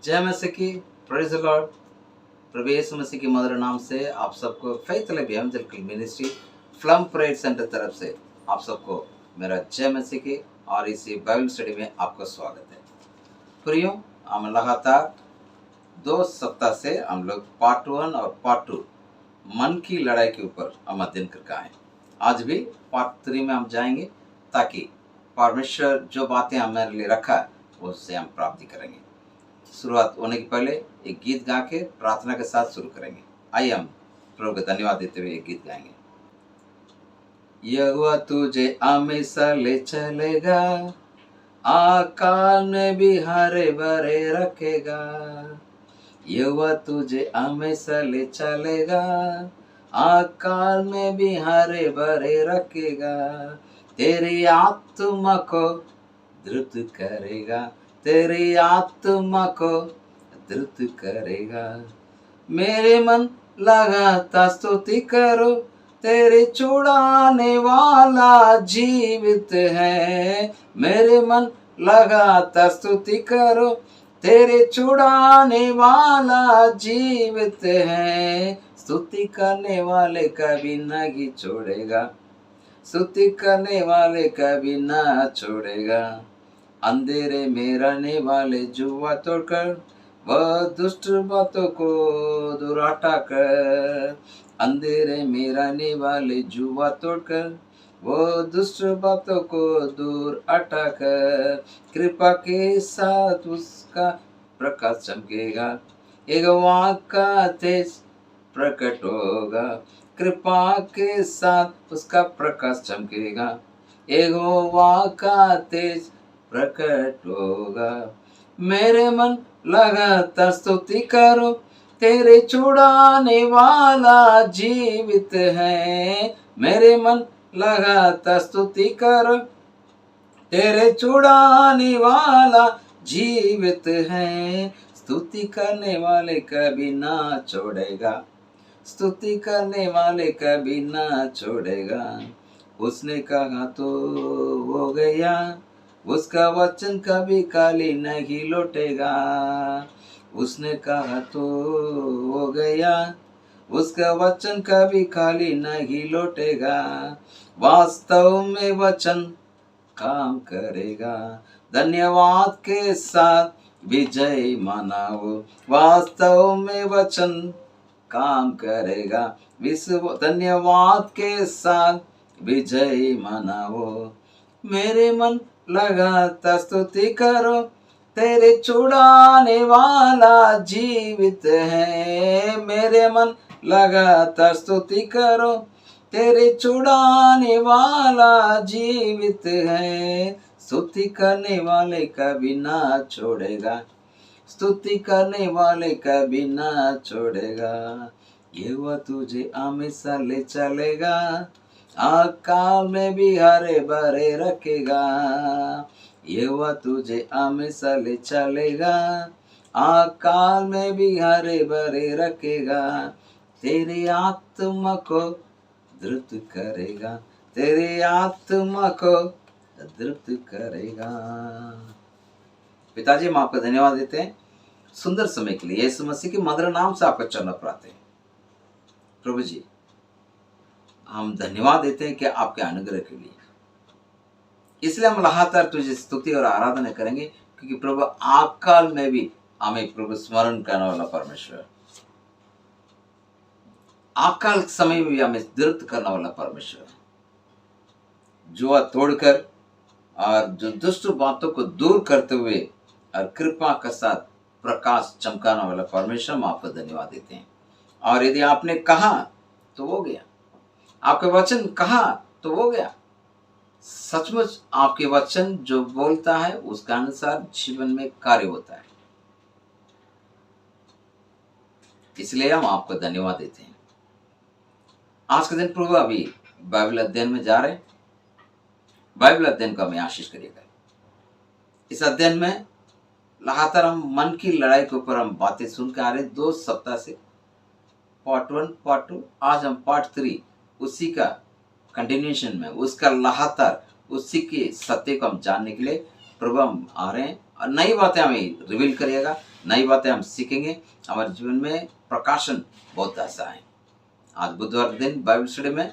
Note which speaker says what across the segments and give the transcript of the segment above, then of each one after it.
Speaker 1: जय मसीह की, प्रेज द लॉर्ड। प्रभु यीशु मसीह के मधुर नाम से आप सबको फेथ लाइफ एवेंजलिकल मिनिस्ट्री फ्लम प्रेयर सेंटर तरफ से आप सबको मेरा जय मसीह की और इसी बाइबल स्टडी में आपका स्वागत है। प्रियो, हम लगातार 2 सप्ताह से हम लोग पार्ट 1 और पार्ट 2 मन की लड़ाई के ऊपर हम अध्ययन करके आए। आज भी पार्ट 3 में हम जाएंगे ताकि परमेश्वर जो बातें हमारे लिए रखा है उससे हम प्राप्ति करेंगे। शुरुआत होने के पहले एक गीत गा के प्रार्थना के साथ शुरू करेंगे। आइए हम प्रभु को धन्यवाद देते हुए एक गीत गाएंगे। यहोवा तुझे हमेशा ले चलेगा, आकाल में भी हरे भरे रखेगा। यहोवा तुझे हमेशा ले चलेगा, आकाल में भी हरे भरे रखेगा। तेरी आत्मा को धृत करेगा, तेरी आत्मा को धृत करेगा। मेरे मन लगातार स्तुति करो, तेरे छुड़ाने वाला जीवित है। मेरे मन लगातार स्तुति करो, तेरे छुड़ाने वाला जीवित है। स्तुति करने वाले कभी नहीं छोड़ेगा, स्तुति करने वाले कभी ना छोड़ेगा। अंधेरे में रहने वाले जुआ तोड़कर वह दुष्ट बातों को दूर हटाकर, अंधेरे में रहने वाले जुआ तोड़कर वो दुष्ट बातों को दूर हटाकर, कृपा के साथ उसका प्रकाश चमकेगा, यहोवा का तेज प्रकट होगा। कृपा के साथ उसका प्रकाश चमकेगा, यहोवा का तेज प्रकट होगा। मेरे मन लगातार स्तुति करो, तेरे छुड़ाने वाला जीवित है। मेरे मन लगातार स्तुति करो, तेरे छुड़ाने वाला जीवित है। स्तुति करने वाले कभी ना छोड़ेगा, स्तुति करने वाले कभी ना छोड़ेगा। उसने कहा तो हो गया, उसका वचन कभी खाली नहीं लौटेगा। उसने कहा तो हो गया, उसका वचन कभी खाली नहीं लौटेगा। वास्तव में वचन काम करेगा, धन्यवाद के साथ विजय मनाओ। वास्तव में वचन काम करेगा, विश्व धन्यवाद के साथ विजय मनाओ। मेरे मन लगातार स्तुति करो, तेरे छुड़ाने वाला जीवित है। मेरे मन लगातार स्तुति करो, तेरे छुड़ाने वाला जीवित है। स्तुति करने वाले कभी ना छोड़ेगा, स्तुति करने वाले कभी ना छोड़ेगा। यहोवा तुझे हमेशा ले चलेगा, आकाल में भी हरे भरे रखेगा। यहोवा तुझे हमेशा ले चलेगा, आकाल में भी हरे भरे रखेगा। तेरी आत्मा को धृत करेगा, तेरी आत्मा को धृत करेगा। पिताजी, हम आपका धन्यवाद देते हैं सुंदर समय के लिए। यीशु मसीह के मधुर नाम से आपका चरण प्रार्थना है। प्रभु जी, हम धन्यवाद देते हैं कि आपके अनुग्रह के लिए, इसलिए हम लगातार तुझे स्तुति और आराधना करेंगे, क्योंकि प्रभु आकाल में भी हमें प्रभु स्मरण करने वाला परमेश्वर, आकाल समय में भी हमें धृत करने वाला परमेश्वर, जुआ तोड़कर और जो दुष्ट बातों को दूर करते हुए और कृपा के साथ प्रकाश चमकाने वाला परमेश्वर, हम आपको धन्यवाद देते हैं। और यदि आपने कहा तो वो गया, आपके वचन कहा तो वो गया। सचमुच आपके वचन जो बोलता है उसका अनुसार जीवन में कार्य होता है, इसलिए हम आपको धन्यवाद देते हैं। आज के दिन प्रभु अभी बाइबल अध्ययन में जा रहे हैं। बाइबल अध्ययन को हमें आशीष करिएगा। इस अध्ययन में लगातार हम मन की लड़ाई के ऊपर हम बातें सुनकर आ रहे हैं 2 सप्ताह से, पार्ट 1 पार्ट 2, आज हम पार्ट 3 उसी का कंटिन्यूएशन में, उसका लगातार उसी के सत्य को हम जानने के लिए प्रभु हम आ रहे हैं। और नई बातें हमें रिवील करिएगा, नई बातें हम सीखेंगे, हमारे जीवन में प्रकाशन बहुत ऐसा है। आज बुधवार के दिन बाइबल स्टडी में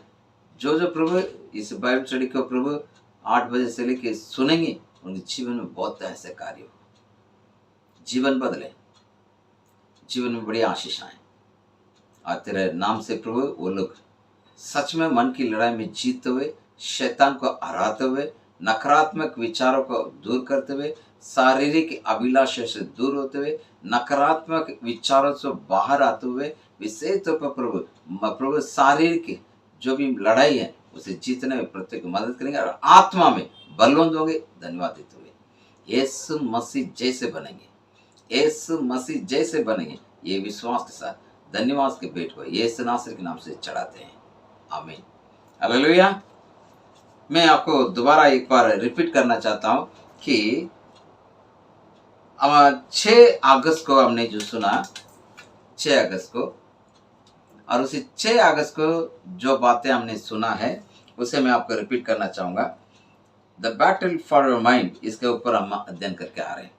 Speaker 1: जो प्रभु इस बाइबल स्टडी को प्रभु 8 बजे से लेके सुनेंगे, उनके जीवन में बहुत ऐसे कार्य हो, जीवन बदले, जीवन में बड़ी आशीष आए। और तेरे नाम से प्रभु वो लोग सच में मन की लड़ाई में जीतते हुए, शैतान को हराते हुए, नकारात्मक विचारों को दूर करते हुए, शारीरिक अभिलाषा से दूर होते हुए, नकारात्मक विचारों से बाहर आते हुए, विशेष तौर पर प्रभु शारीरिक जो भी लड़ाई है उसे जीतने में प्रत्येक मदद करेंगे और आत्मा में बलवंत होंगे। धन्यवाद देते हुए यीशु मसीह जैसे बनेंगे, यीशु मसीह जैसे बनेंगे, ये विश्वास के साथ धन्यवाद के भेंट को यीशु नासरी के नाम से चढ़ाते हैं। आमीन, हालेलुया। मैं आपको दोबारा एक बार रिपीट करना चाहता हूं कि 6 अगस्त को हमने जो सुना, 6 अगस्त को, और उसी 6 अगस्त को जो बातें हमने सुना है उसे मैं आपको रिपीट करना चाहूँगा। The battle for your mind, इसके ऊपर हम अध्ययन करके आ रहे हैं,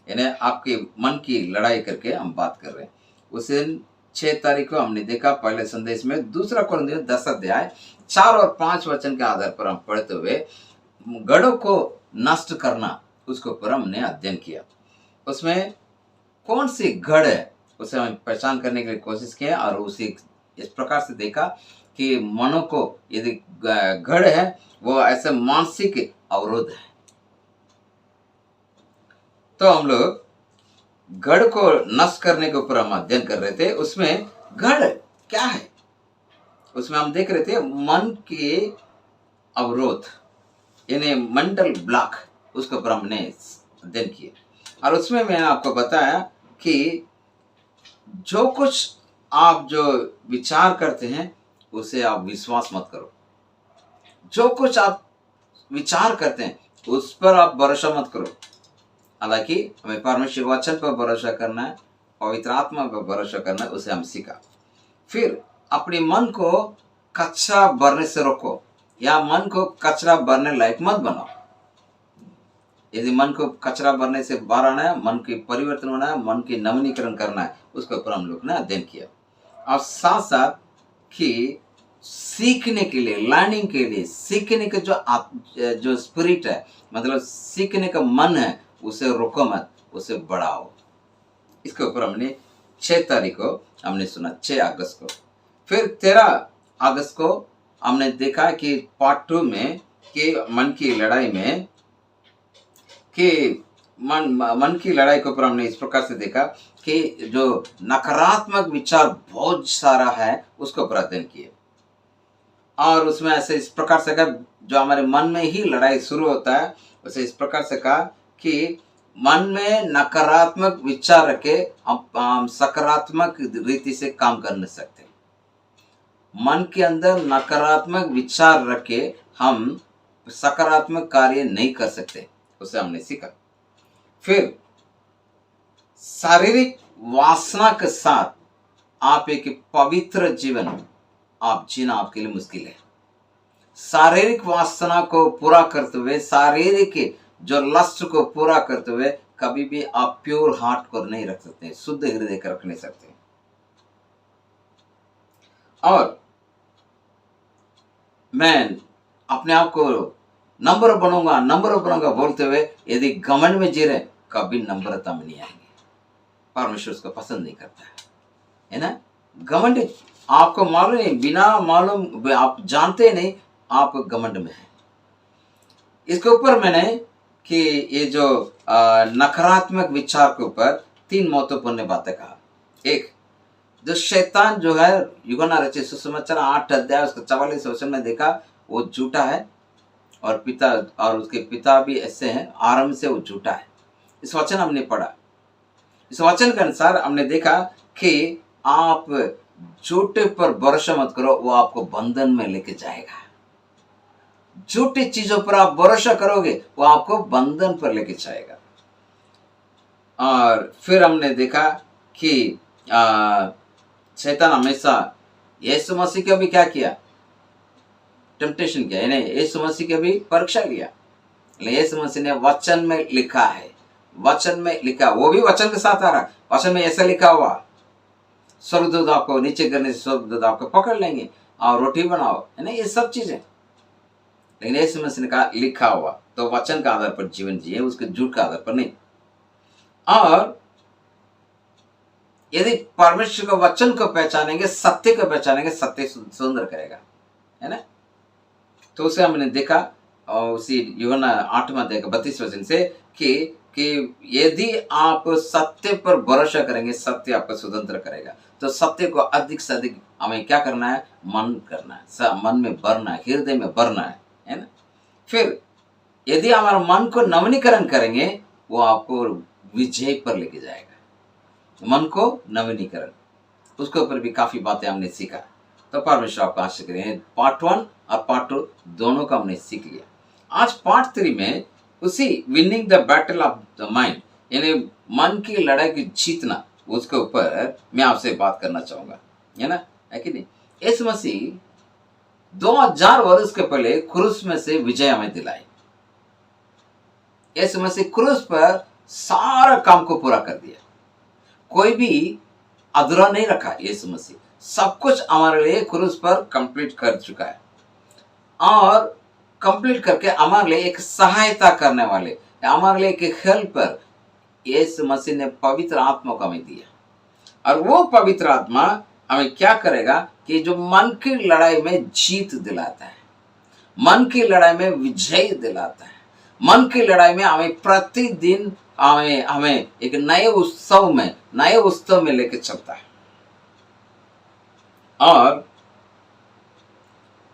Speaker 1: यानी आपके मन की लड़ाई करके हम बात कर रहे हैं। उस दिन 6 तारीख को हमने देखा पहले संदेश में 2 कुरिन्थियों 10 अध्याय 4 और 5 वचन के आधार पर हम पढ़ते हुए गढ़ों को नष्ट करना, उसके ऊपर हमने अध्ययन किया। उसमें कौन सी गढ़ है उसे हम पहचान करने के लिए कोशिश किया और उसे इस प्रकार से देखा कि मनों को यदि गढ़ है वो ऐसे मानसिक अवरोध है। तो हम लोग गढ़ को नष्ट करने के ऊपर हम अध्ययन कर रहे थे। उसमें गढ़ क्या है, उसमें हम देख रहे थे मन के अवरोध यानी मेंटल ब्लॉक, उसके ऊपर हमने अध्ययन किया। और उसमें मैंने आपको बताया कि जो कुछ आप जो विचार करते हैं उसे आप विश्वास मत करो। जो कुछ आप विचार करते हैं उस पर आप भरोसा मत करो। हालांकि हमें परमेश्वर वचन पर भरोसा करना है, पवित्र आत्मा पर भरोसा करना है, उसे हम सीखा। फिर अपने मन को कचरा भरने से रोको, या मन को कचरा भरने लायक मत बनाओ। यदि मन को कचरा भरने से बाहर आना है, मन की परिवर्तन होना है, मन की नवीनीकरण करना है, उसके ऊपर हम लोग ने अध्ययन किया। और साथ साथ कि सीखने के लिए, लर्निंग के लिए, सीखने का जो स्पिरिट है, मतलब सीखने का मन है, उसे रोको मत, उसे बढ़ाओ। इसके ऊपर हमने 6 तारीख को हमने सुना, 6 अगस्त को। फिर 13 अगस्त को हमने देखा कि पार्ट 2 में कि मन की लड़ाई में कि मन की लड़ाई के ऊपर हमने इस प्रकार से देखा कि जो नकारात्मक विचार बहुत सारा है उसके ऊपर अध्ययन किए। और उसमें ऐसे इस प्रकार से कहा, जो हमारे मन में ही लड़ाई शुरू होता है, उसे इस प्रकार से कहा कि मन में नकारात्मक विचार रखे हम सकारात्मक रीति से काम कर नहीं सकते। मन के अंदर नकारात्मक विचार रखे हम सकारात्मक कार्य नहीं कर सकते, उसे हमने सीखा। फिर शारीरिक वासना के साथ आप एक पवित्र जीवन आप जीना आपके लिए मुश्किल है। शारीरिक वासना को पूरा करते हुए, शारीरिक जो लस्ट को पूरा करते हुए कभी भी आप प्योर हार्ट को नहीं रख सकते, शुद्ध हृदय को रख नहीं सकते। और मैं अपने आप को नंबर बनूंगा बोलते हुए यदि घमंड में जी रहे, कभी नम्रता में नहीं आएंगे। परमेश्वर उसको पसंद नहीं करता है ना। घमंड आपको मालूम नहीं, बिना मालूम आप जानते नहीं आप घमंड में हैं। इसके ऊपर मैंने कि ये जो नकारात्मक विचार के ऊपर 3 महत्वपूर्ण बातें कहा। एक, जो शैतान जो है यूहन्ना रचित सुसमाचार 8 अध्याय उसका 44 वचन में देखा, वो झूठा है और पिता और उसके पिता भी ऐसे हैं, आरंभ से वो झूठा है। इस वचन हमने पढ़ा। इस वचन के अनुसार हमने देखा कि आप झूठे पर भरोसा मत करो, वो आपको बंधन में लेके जाएगा। झूठी चीजों पर आप भरोसा करोगे, वो आपको बंधन पर लेके जाएगा। और फिर हमने देखा कि शैतान हमेशा यीशु मसीह को भी क्या किया, टेम्पटेशन किया, यानी यीशु मसीह की भी परीक्षा लिया। यीशु मसीह ने वचन में लिखा है, वचन में लिखा, वो भी वचन के साथ आ रहा है। वचन में ऐसा लिखा हुआ, स्वर्गदूत आपको नीचे गिरने से स्वर्गदूत आपको पकड़ लेंगे और रोटी बनाओ, है ना, ये सब चीजें। लेकिन यीशु मसीह ने कहा लिखा हुआ, तो वचन का आधार पर जीवन जिए, उसके झूठ का आधार पर नहीं। और यदि परमेश्वर के वचन को पहचानेंगे, सत्य को पहचानेंगे, सत्य सुंदर करेगा, है ना। तो उसे हमने देखा और उसी यूहन्ना 8वां अध्याय का 32 वचन से कि यदि आप सत्य पर भरोसा करेंगे, सत्य आपको स्वतंत्र करेगा। तो सत्य को अधिक से अधिक हमें क्या करना है, मन करना है, मन में भरना है, हृदय में भरना है ना। फिर यदि हमारा मन को नवीनीकरण करेंगे, वो आपको विजय पर लेके जाएगा। मन को नवीनीकरण, उसके ऊपर भी काफी बातें हमने सीखा। तो परमेश्वर आपको आशीष करें। पार्ट 1 और पार्ट 2 दोनों का हमने सीख लिया। आज पार्ट 3 में उसी winning the battle of the mind, यानी मन की लड़ाई की जीतना, उसके ऊपर मैं आपसे बात करना चाहूंगा, है ना, है कि नहीं। यीशु मसीह 2000 वर्ष के पहले क्रूस में से विजय हमें दिलाई। यीशु मसीह क्रूस पर सारा काम को पूरा कर दिया, कोई भी अधूरा नहीं रखा। यीशु मसीह सब कुछ हमारे लिए क्रूस पर कंप्लीट कर चुका है, और कंप्लीट करके हमारे लिए एक सहायता करने वाले, हमारे लिए एक हेल्पर यीशु मसीह ने पवित्र आत्मा को हमें दिया। और वो पवित्र आत्मा हमें क्या करेगा कि जो मन की लड़ाई में जीत दिलाता है, मन की लड़ाई में विजय दिलाता है, मन की लड़ाई में हमें प्रतिदिन हमें एक नए उत्सव में लेके चलता है। और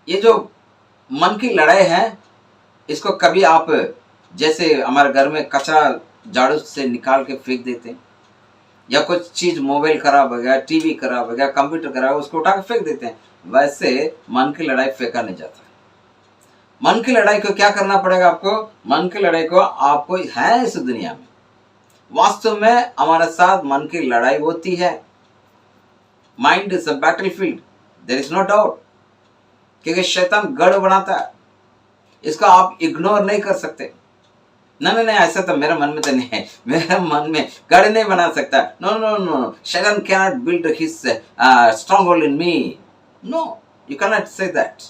Speaker 1: ये जो मन की लड़ाई है, इसको कभी आप जैसे हमारे घर में कचरा झाड़ू से निकाल के फेंक देते हैं, या कुछ चीज मोबाइल खराब हो गया, टीवी खराब हो गया, कंप्यूटर खराब हो गया, उसको उठा के फेंक देते हैं, वैसे मन की लड़ाई फेंका नहीं जाता। मन की लड़ाई को क्या करना पड़ेगा आपको, मन की लड़ाई को आपको है इस दुनिया में, वास्तव में हमारे साथ मन की लड़ाई होती है। Mind is a battlefield, there is no doubt, क्योंकि शैतान गढ़ बनाता है, इसको आप इग्नोर नहीं कर सकते। नहीं, ऐसा तो मेरे मन में तो नहीं है, मेरे मन में गढ़ नहीं बना सकता। नो नो नो, शैतान cannot build his stronghold in me. No, you cannot say that.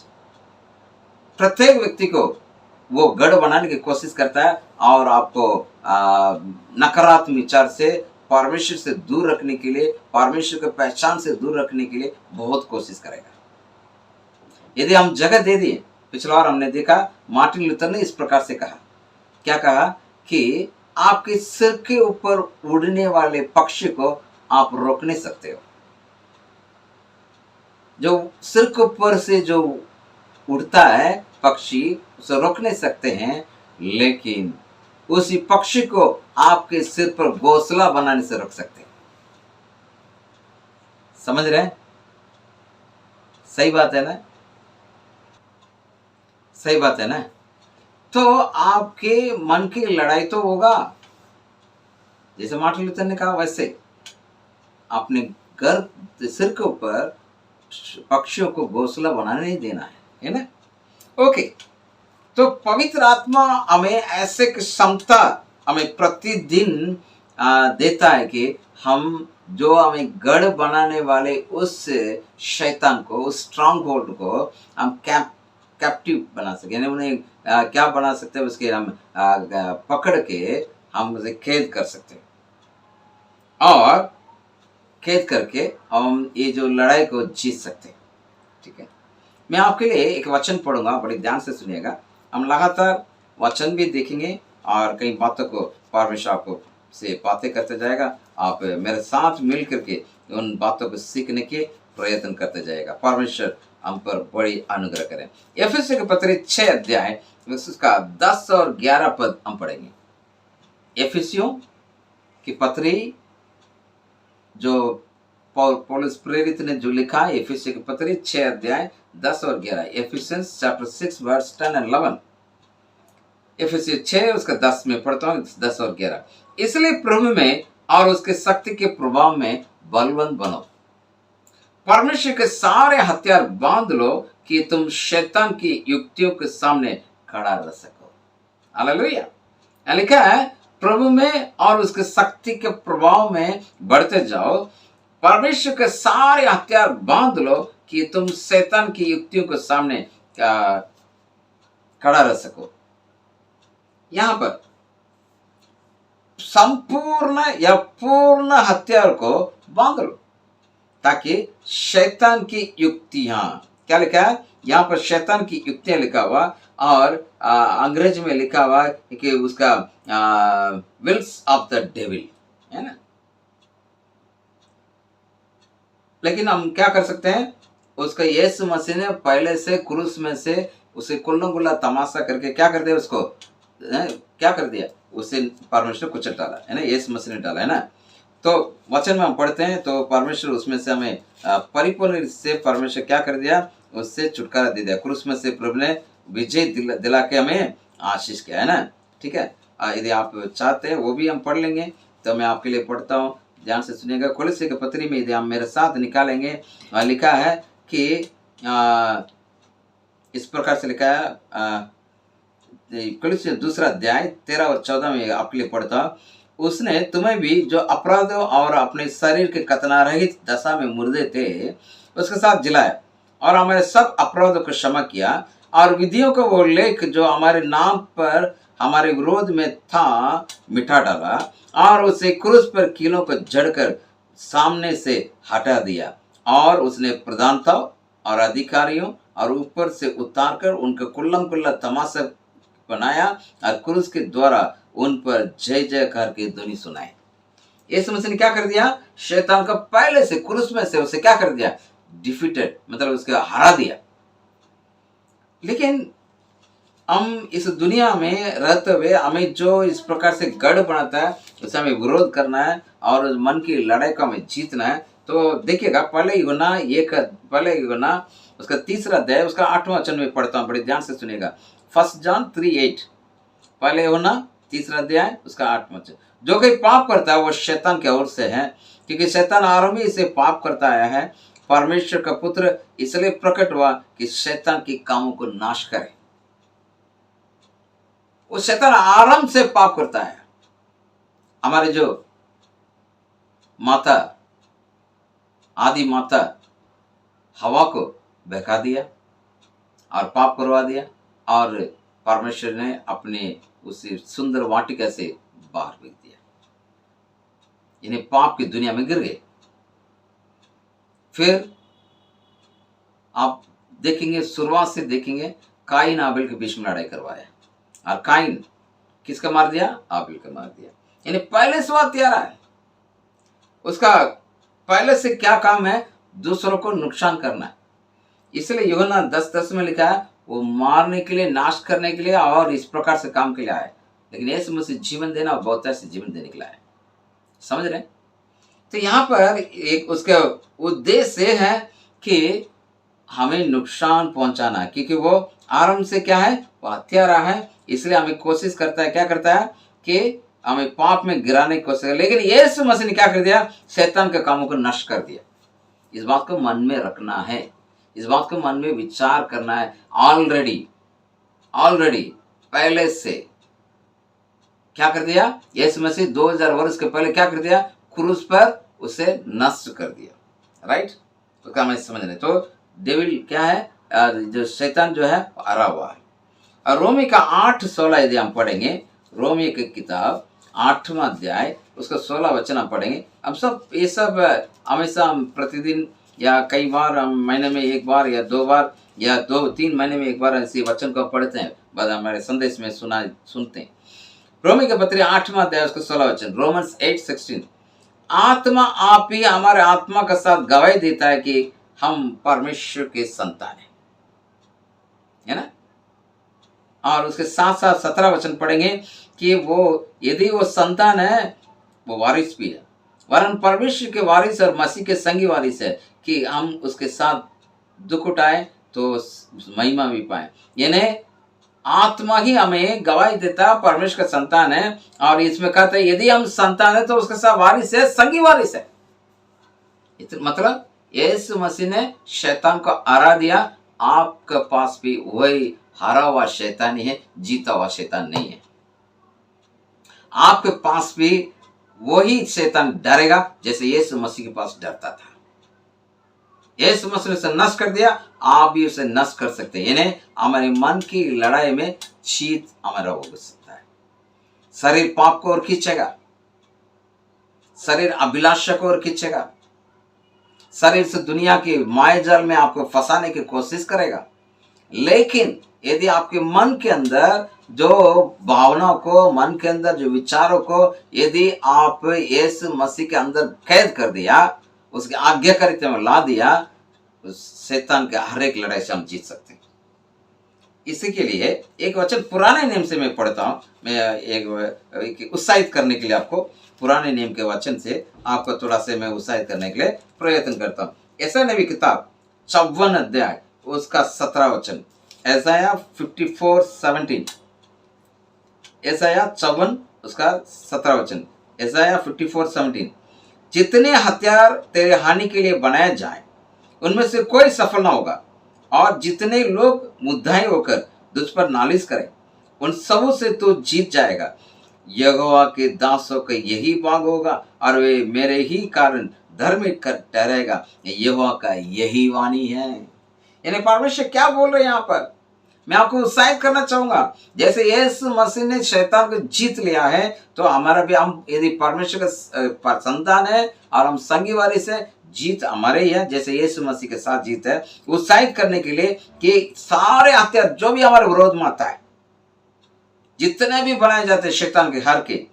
Speaker 1: प्रत्येक व्यक्ति को वो गढ़ बनाने की कोशिश करता है, और आपको नकारात्मक विचार से, परमेश्वर से दूर रखने के लिए, परमेश्वर के पहचान से दूर रखने के लिए बहुत कोशिश करेगा। यदि हम जगह दे दिए, पिछला बार हमने देखा मार्टिन लूथर ने इस प्रकार से कहा, क्या कहा कि आपके सिर के ऊपर उड़ने वाले पक्षी को आप रोक नहीं सकते हो। जो सिर के ऊपर से जो उड़ता है पक्षी, उसे रोक नहीं सकते हैं, लेकिन उसी पक्षी को आपके सिर पर घोंसला बनाने से रोक सकते हैं। समझ रहे हैं? सही बात है ना, सही बात है ना। तो आपके मन की लड़ाई तो होगा, जैसे मार्टिन लूथर ने कहा, वैसे आपने घर सिर के ऊपर पक्षियों को घोंसला बनाने नहीं देना है ना। ओके, तो पवित्र आत्मा हमें ऐसे क्षमता हमें प्रतिदिन देता है कि हम जो हमें गढ़ बनाने वाले उस शैतान को, उस स्ट्रॉन्ग होल्ड को हम कैप्टिव बना सके, यानी उन्हें क्या बना सकते हैं, उसके हम पकड़ के हम उसे कैद कर सकते हैं, और कैद करके हम ये जो लड़ाई को जीत सकते हैं। ठीक है, मैं आपके लिए एक वचन पढ़ूंगा, बड़े ध्यान से सुनिएगा। हम लगातार वचन भी देखेंगे और कई बातों को परमेश्वर आपको से बातें करते जाएगा। आप मेरे साथ मिल करके उन बातों को सीखने के प्रयत्न करते जाएगा। परमेश्वर हम पर बड़ी अनुग्रह करें। एफएससी के पत्र 6 अध्याय उसका 10 और 11 पद हम पढ़ेंगे। एफिसियों की पत्री जो पौलुस प्रेरित ने जो लिखा है, एफिसी की पत्री 6 अध्याय 10 और 11। Ephesians chapter 6 verse 10 and 11। Ephesians 6 उसका 10 में पढ़ता हूँ, 10 और 11। इसलिए प्रभु में और उसके शक्ति के प्रभाव में बलवंत बनो, परमेश्वर के सारे हथियार बांध लो कि तुम शैतान की युक्तियों के सामने खड़ा रह सको। हालेलुया। लिखा है प्रभु में और उसके शक्ति के प्रभाव में बढ़ते जाओ। परमेश्वर के सारे हथियार बांध लो कि तुम शैतान की युक्तियों के सामने खड़ा रह सको। यहां पर संपूर्ण या पूर्ण हथियार को बांध लो ताकि शैतान की युक्तियां, क्या लिखा है यहां पर, शैतान की युक्तियां लिखा हुआ, और अंग्रेजी में लिखा हुआ कि उसका विल्स ऑफ द डेविल, है ना। लेकिन हम क्या कर सकते हैं, उसका यीशु मसीह ने पहले से क्रूस में से उसे कुल्ला गुल्ला तमाशा करके क्या कर दिया, उसको क्या कर दिया, उसे परमेश्वर कुचल डाला, है ना, यीशु मसीह ने डाला, है ना। तो वचन में हम पढ़ते हैं तो परमेश्वर उसमें से हमें परिपूर्ण से परमेश्वर क्या कर दिया, उससे छुटकारा दे दिया। क्रूस में से प्रभु ने विजय दिला के हमें आशीष किया, है ना। ठीक है, यदि आप चाहते हैं वो भी हम पढ़ लेंगे, तो मैं आपके लिए पढ़ता हूँ, ध्यान से सुनिएगा। कोलोसी के पत्री में यदि आप मेरे साथ निकालेंगे, लिखा है कि इस प्रकार से लिखा है, कोलोसी दूसरा अध्याय 13 और 14 में आपके लिए पढ़ता हूँ। उसने तुम्हें भी जो अपराधों और अपने शरीर के कतनारहित दशा में मुर्दे थे उसके साथ जिलाया, और हमारे सब अपराधों को क्षमा किया, और विधियों का वो लेख जो हमारे नाम पर हमारे विरोध में था मिटा डाला, और उसे क्रूस पर कीलों को जड़कर सामने से हटा दिया, और उसने प्रधानता और अधिकारियों और ऊपर से उतारकर उनका कुल्लम कुल्ला तमाशा बनाया, और क्रूस के द्वारा उन पर जय जयकार की ध्वनि सुनाई। यीशु मसीह ने क्या कर दिया, शैतान का पहले से क्रूस में से उसे क्या कर दिया, डिफीटेड, मतलब उसका हरा दिया। लेकिन हम इस दुनिया में रहते हुए हमें जो इस प्रकार से गढ़ बनाता है, उसे हमें विरोध करना है और उस मन की लड़ाई को हमें जीतना है। तो देखिएगा, पहले यूहन्ना उसका 3 अध्याय उसका 8वां वचन में पढ़ता हूँ, बड़े ध्यान से सुनिएगा। 1 जॉन 3:8, पहले यूहन्ना 3 अध्याय उसका 8वां वचन। जो कोई पाप करता है वो शैतान की ओर से है, क्योंकि शैतान आरंभ ही से पाप करता आया है। परमेश्वर का पुत्र इसलिए प्रकट हुआ कि शैतान के कामों को नाश करे। वो शैतान आरंभ से पाप करता है। हमारे जो माता, आदि माता हवा को बहका दिया और पाप करवा दिया, और परमेश्वर ने अपने उसी सुंदर वाटिका से बाहर फेंक दिया। इन्हें पाप की दुनिया में गिर गए। फिर आप देखेंगे, शुरुआत से देखेंगे, काइन आबिल के बीच में लड़ाई करवाया, और काइन किसका मार दिया, आबिल का मार दिया। यानी पहले से वो हत्यारा है। उसका पहले से क्या काम है, दूसरों को नुकसान करना है। इसलिए यूहन्ना 10:10 में लिखा है, वो मारने के लिए, नाश करने के लिए और इस प्रकार से काम के लिए आए। लेकिन यीशु मसीह जीवन देना और बहुतायत से जीवन देने के लिए आए। समझ रहे हैं? तो यहाँ पर एक उसका उद्देश्य है कि हमें नुकसान पहुंचाना है, क्योंकि वो आरंभ से क्या है, वो हत्यारा है। इसलिए हमें कोशिश करता है, क्या करता है कि हमें पाप में गिराने की कोशिश है। लेकिन यीशु मसीह ने क्या कर दिया, शैतान के कामों को नष्ट कर दिया। इस बात को मन में रखना है, इस बात को मन में विचार करना है। ऑलरेडी पहले से क्या कर दिया, यीशु मसीह 2000 वर्ष के पहले क्या कर दिया, क्रूस पर उसे नष्ट कर दिया। राइट, तो क्या हमें समझना है। तो डेविल क्या है, जो शैतान जो है हरा हुआ है। और रोमी का 8:16 यदि हम पढ़ेंगे, रोमी की किताब 8वां अध्याय उसका 16 वचन हम पढ़ेंगे। हम सब ये सब हमेशा हम प्रतिदिन या कई बार हम महीने में एक बार या 2 बार या 2-3 महीने में एक बार ऐसे वचन को पढ़ते हैं, बाद हमारे संदेश में सुनते हैं। रोमी के पत्री 8वां अध्याय उसका 16 वचन, रोमन्स 8:16, आत्मा आप ही हमारे आत्मा के साथ गवाही देता है कि हम परमेश्वर के संतान हैं, है ना। और उसके साथ साथ 17 वचन पढ़ेंगे कि वो यदि वो संतान है, वो वारिस भी है, वरन परमेश्वर के वारिस और मसीह के संगी वारिस है, कि हम उसके साथ दुख उठाए तो महिमा भी पाए। यानी आत्मा ही हमें गवाही देता परमेश्वर का संतान है। और इसमें कहते हैं यदि हम संतान है तो उसके साथ वारिस है, संगी वारिस है। मतलब यीशु मसीह ने शैतान को हरा दिया। आपके पास भी वही हरा हुआ शैतान ही है, जीता हुआ शैतान नहीं है। आपके पास भी वही शैतान डरेगा जैसे यीशु मसीह के पास डरता था। यीशु मसीह ने उसे नष्ट कर दिया, आप भी उसे नष्ट कर सकते हैं। यानी हमारे मन की लड़ाई में जीत हमारा हो सकता है। शरीर पाप को और खींचेगा, शरीर अभिलाषा को और खींचेगा, शरीर से दुनिया की मायाजाल में आपको फंसाने की कोशिश करेगा। लेकिन यदि आपके मन के अंदर जो भावनाओं को, मन के अंदर जो विचारों को यदि आप यीशु मसीह के अंदर कैद कर दिया, उसके आज्ञाकारिता में ला दिया, शैतान के हर एक लड़ाई से हम जीत सकते हैं। इसी के लिए एक वचन पुराने नियम से मैं पढ़ता हूं, मैं एक उत्साहित करने के लिए आपको पुराने नियम के वचन से आपको थोड़ा से मैं उत्साहित करने के लिए प्रयत्न करता हूँ। ऐसा नबी किताब 54 अध्याय उसका 17 वचन, यशायाह 54:17, यशायाह 54 उसका 17 वचन, यशायाह 54:17, जितने हथियार तेरे हानि के लिए बनाए जाए उनमें से कोई सफल ना होगा, और जितने लोग मुद्दाई होकर तुझ पर नालिश करें उन सबों से तू जीत जाएगा। यहोवा के दासों का यही भाग होगा और वे मेरे ही कारण धार्मिक ठहरेगा, यहोवा का यही वाणी है। यानी परमेश्वर क्या बोल रहे हैं यहाँ पर? मैं आपको उत्साहित करना चाहूंगा, जैसे यीशु मसीह ने शैतान को जीत लिया है, तो हमारा भी, हम यदि परमेश्वर का संतान है और हम संगी वारी से, जीत हमारे ही है, जैसे यीशु मसीह के साथ जीत है। उत्साहित करने के लिए कि सारे हथियार जो भी हमारे विरोध में आता है, जितने भी बनाए जाते हैं शैतान के हर के,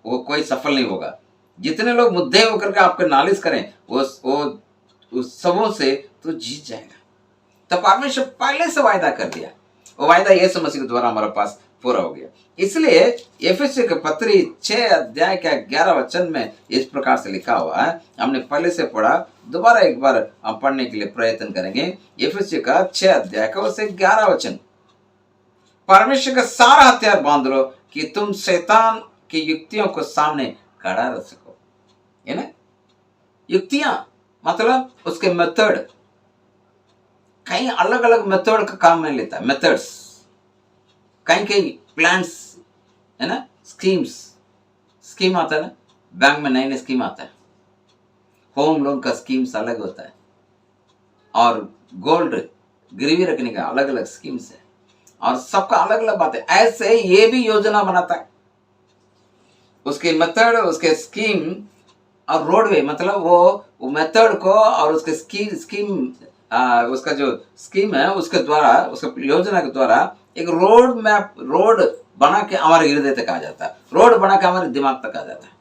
Speaker 1: वो कोई सफल नहीं होगा। जितने लोग मुद्दे होकर के आपको नालिश करें, वो उस सबों से तो जीत जाएगा। तो परमेश्वर पहले से वायदा कर दिया, वो वायदा यीशु मसीह के द्वारा हमारे पास पूरा हो गया। इसलिए एफेसियों के पत्री 6 अध्याय के 11 वचन में इस प्रकार से लिखा हुआ है, हमने पहले से पढ़ा, दोबारा एक बार हम पढ़ने के लिए प्रयत्न करेंगे। एफेसियों का 6 अध्याय का उससे 11 वचन, परमेश्वर का सारा हथियार बांध लो कि तुम शैतान की युक्तियों को सामने खड़ा रख सको। है ना, युक्तियां मतलब उसके मेथड, कई अलग अलग मेथड का काम में लेता है, मेथड्स, कई प्लान्स, है ना, स्कीम्स, स्कीम आता है ना, बैंक में नए नए स्कीम आता है, होम लोन का स्कीम्स अलग होता है, और गोल्ड गिरवी रखने का अलग अलग स्कीम्स है, और सबका अलग अलग बात है। ऐसे ये भी योजना बनाता है, उसके मेथड, उसके स्कीम और रोडवे, मतलब वो मेथड को और उसके स्कीम उसका जो स्कीम है उसके द्वारा, उसके योजना के द्वारा एक रोड मैप, रोड बना के हमारे हृदय तक आ जाता है, रोड बना के हमारे दिमाग तक आ जाता है,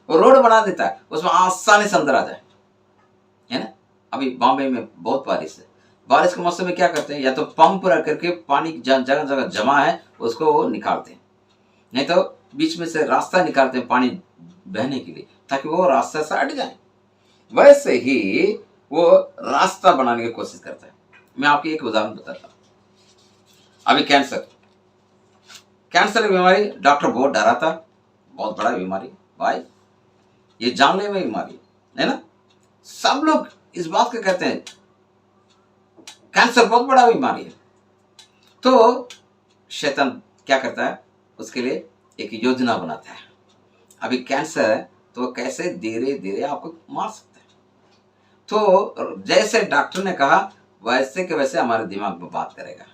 Speaker 1: वो रोड बना देता है, उसमें आसानी से अंदर आ जाए। है ना, अभी बॉम्बे में बहुत बारिश है, बारिश के मौसम में क्या करते हैं, या तो पंप रख करके पानी जगह जगह जमा है उसको वो निकालते हैं, नहीं तो बीच में से रास्ता निकालते हैं पानी बहने के लिए, ताकि वो रास्ता से हट जाए। वैसे ही वो रास्ता बनाने की कोशिश करता है। मैं आपको एक उदाहरण बताता हूं। अभी कैंसर की बीमारी, डॉक्टर बहुत डरा था, बहुत बड़ा बीमारी भाई, ये जानलेवा बीमारी है ना, सब लोग इस बात को कहते हैं कैंसर बहुत बड़ा बीमारी है। तो शैतान क्या करता है, उसके लिए एक योजना बनाता है। अभी कैंसर है तो कैसे धीरे धीरे आपको मार सकता है। तो जैसे डॉक्टर ने कहा वैसे के वैसे हमारे दिमाग में बात करेगा।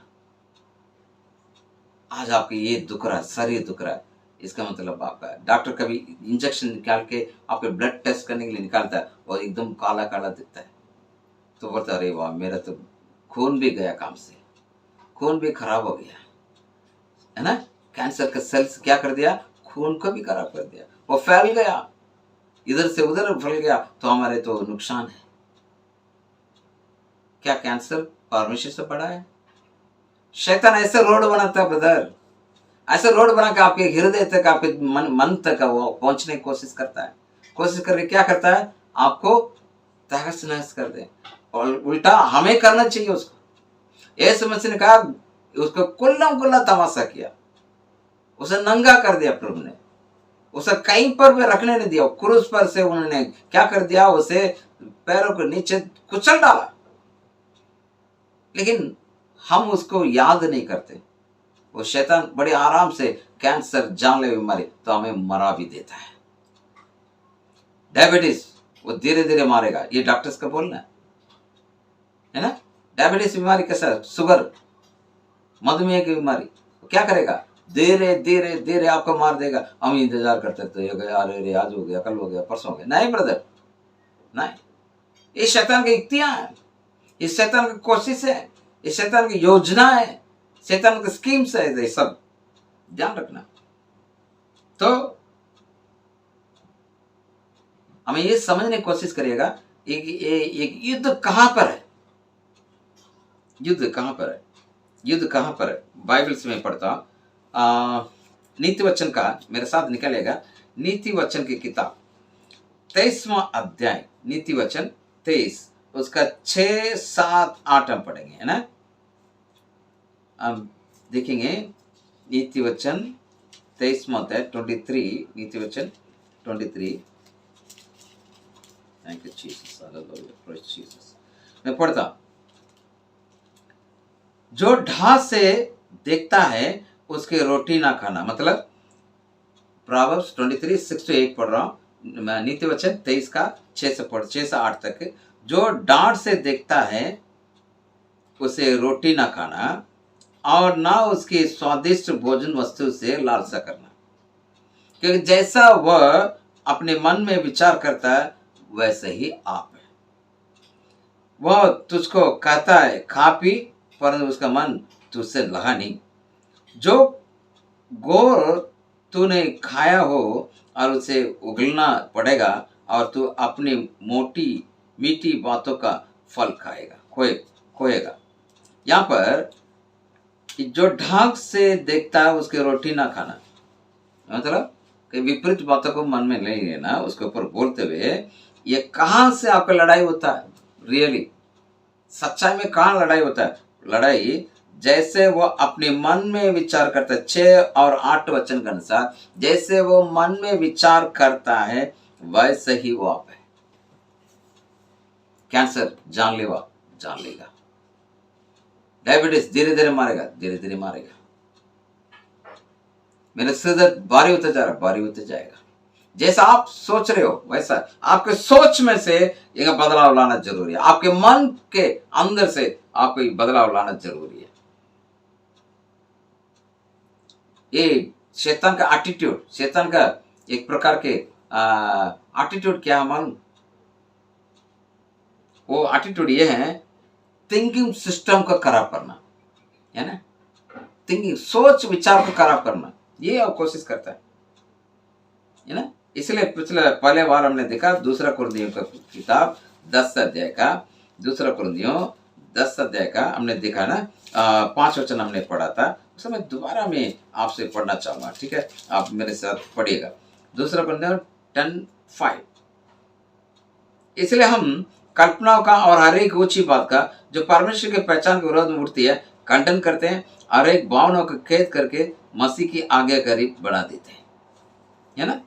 Speaker 1: आज आपको ये दुख रहा है, शरीर दुख रहा है, इसका मतलब आपका, डॉक्टर कभी इंजेक्शन निकाल के आपके ब्लड टेस्ट करने के लिए निकालता है और एकदम काला काला दिखता है, तो बोलता है अरे वाह, मेरा तो खून भी गया काम से, खून भी खराब हो गया, है ना। कैंसर का सेल्स क्या कर दिया, खून को भी खराब कर दिया, वो फैल गया, इधर से उधर फैल गया, तो हमारे तो नुकसान है। क्या कैंसर परमेश्वर से बड़ा है? शैतान ऐसे रोड बनाता है ब्रदर, ऐसे रोड बना के आपके हृदय तक, आपके मन तक वो पहुंचने की कोशिश करता है। कोशिश करके क्या करता है, आपको तहस नहस कर दे, और उल्टा हमें करना चाहिए उसको। यीशु मसीह ने कहा, उसको कुल्लम कुल्ला तमाशा किया, उसे नंगा कर दिया प्रभु ने, उसे कहीं पर भी रखने नहीं दिया, क्रूस पर से उन्होंने क्या कर दिया, उसे पैरों के नीचे कुचल डाला। लेकिन हम उसको याद नहीं करते, वो शैतान बड़े आराम से कैंसर, जानलेवा बीमारी तो हमें मरा भी देता है। डायबिटीज वो धीरे धीरे मारेगा, ये डॉक्टर्स का बोलना है ना। डायबिटीज बीमारी कैसा है, शुगर, मधुमेह की बीमारी, वो क्या करेगा, धीरे धीरे धीरे आपको मार देगा। हम इंतजार करते रहते हैं, अरे आज हो गया, कल हो गया, परसों हो गया। नहीं ब्रदर, नहीं, ये शैतान की युक्तियां हैं, ये शैतान की कोशिश है, ये शैतान की योजना है, शैतान की स्कीम्स है, ये सब ध्यान रखना। तो हमें ये समझने की कोशिश करिएगा एक युद्ध कहां पर है, युद्ध कहां पर है, युद्ध कहां पर है। बाइबल से मैं पढ़ता हूं, नीति वचन का मेरे साथ निकलेगा, नीति वचन की किताब 23वां अध्याय, नीति वचन 23, उसका 6, 7, 8 हम पढ़ेंगे, है ना। हम देखेंगे नीति वचन 23वां अध्याय 23, नीति वचन 23। Thank you Jesus, hallelujah, praise Jesus. मैं पढ़ता, जो ढाह से देखता है उसके रोटी ना खाना, मतलब प्रोवर्ब्स 23, 6 to 8 पढ़ रहा हूं, नीति वचन 23 का 6 से 8 तक। जो डांट से देखता है उसे रोटी ना खाना और ना उसकी स्वादिष्ट भोजन वस्तु से लालसा करना, क्योंकि जैसा वह अपने मन में विचार करता है वैसे ही आप है। वह तुझको कहता है खा पी, परंतु उसका मन तुझसे लगा नहीं। जो गोर तूने खाया हो और उसे उगलना पड़ेगा और तू अपनी मोटी मीठी बातों का फल खाएगा, खोएगा। यहाँ पर जो ढाक से देखता है उसके रोटी ना खाना, मतलब कि विपरीत बातों को मन में नहीं लेना, उसके ऊपर बोलते हुए ये कहाँ से आपका लड़ाई होता है, रियली सच्चाई में कहाँ लड़ाई होता है। लड़ाई जैसे वो अपने मन में विचार करता है, 6 और 8 वचन के अनुसार, जैसे वो मन में विचार करता है वैसे ही वो आप है। कैंसर जानलेवा, जान लेगा। डायबिटीज धीरे धीरे मारेगा, धीरे धीरे मारेगा। मेरे सिर दर्द भारी होता जा रहा, भारी होते जाएगा। जैसा आप सोच रहे हो वैसा आपके सोच में से एक बदलाव लाना जरूरी है, आपके मन के अंदर से आपको बदलाव लाना जरूरी है। ये शैतान का एटीट्यूड, शैतान का एक प्रकार के एटीट्यूड क्या मालूम, वो एटीट्यूड ये है, थिंकिंग सिस्टम को खराब करना, है ना। थिंकिंग, सोच विचार को खराब करना, ये वो कोशिश करता है ना। इसलिए पहले बार हमने देखा दूसरा कुरिन्थियों का किताब 10 अध्याय का, दूसरा कुरिन्थियों 10 अध्याय का हमने देखा ना, 5 वचन हमने पढ़ा था। उस समय दोबारा मैं आपसे पढ़ना चाहूंगा, ठीक है, आप मेरे साथ पढ़िएगा। दूसरा कुरिन्थियों 10:5। इसलिए हम कल्पनाओं का और हर एक ऊंची बात का जो परमेश्वर के पहचान के विरोध में उठती है खंडन करते हैं, और एक भावनाओं को कैद करके मसीह की आज्ञाकारी बना देते हैं, है ना।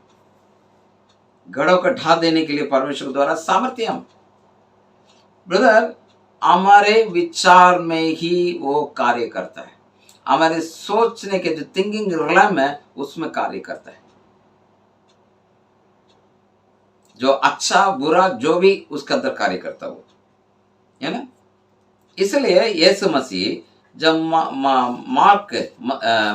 Speaker 1: घड़ों को ढा देने के लिए परमेश्वर द्वारा सामर्थ्य हम ब्रदर हमारे विचार में ही वो कार्य करता है, हमारे सोचने के जो थिंकिंग रिलम है उसमें कार्य करता है। जो अच्छा बुरा जो भी उसके अंदर कार्य करता हो, है ना। इसलिए यीशु मसीह जब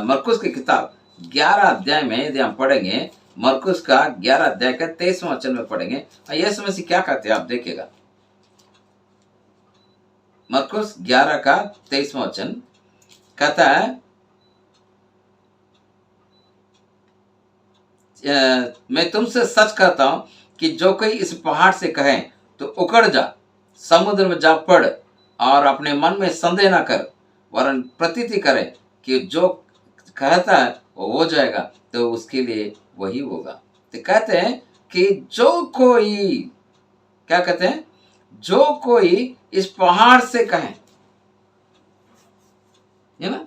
Speaker 1: मरकुस की किताब 11 अध्याय में यदि हम पढ़ेंगे, मरकुस का 11 अध्याय का 23वां वचन में पढ़ेंगे, यीशु मसीह क्या कहते हैं आप देखिएगा। मरकुस 11 का 23वां वचन कहता है, मैं तुमसे सच कहता हूं कि जो कोई इस पहाड़ से कहे तो उखड़ जा, समुद्र में जा पड़, और अपने मन में संदेह न कर, वरन प्रतीति करे कि जो कहता है वो हो जाएगा, तो उसके लिए वही होगा। तो कहते हैं कि जो कोई, क्या कहते हैं, जो कोई इस पहाड़ से कहे, है ना।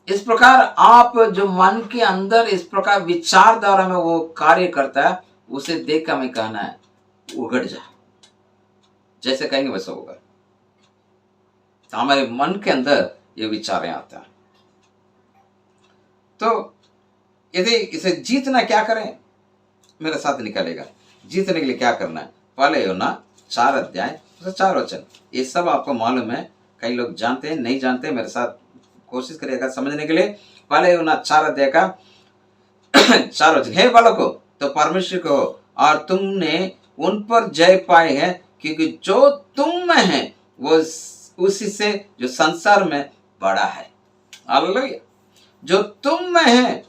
Speaker 1: इस प्रकार आप जो मन के अंदर इस प्रकार विचार द्वारा में वो कार्य करता है, उसे देख कर हमें कहना है उगड़ जा, जैसे कहेंगे वैसा होगा। तो हमारे मन के अंदर ये विचारें आता है। तो यदि इसे जीतना क्या करें, मेरे साथ निकलेगा। जीतने के लिए क्या करना है? पहले यूहन्ना 4 अध्याय 4 वचन, ये सब आपको मालूम है, कई लोग जानते हैं, नहीं जानते, मेरे साथ कोशिश करिएगा समझने के लिए। पहले यूहन्ना 4 अध्याय का 4 वचन, हे बालकों तो परमेश्वर को और तुमने उन पर जय पाए है, क्योंकि जो तुम में है वो उसी से जो संसार में बड़ा है। हालेलुया। जो तुम में है,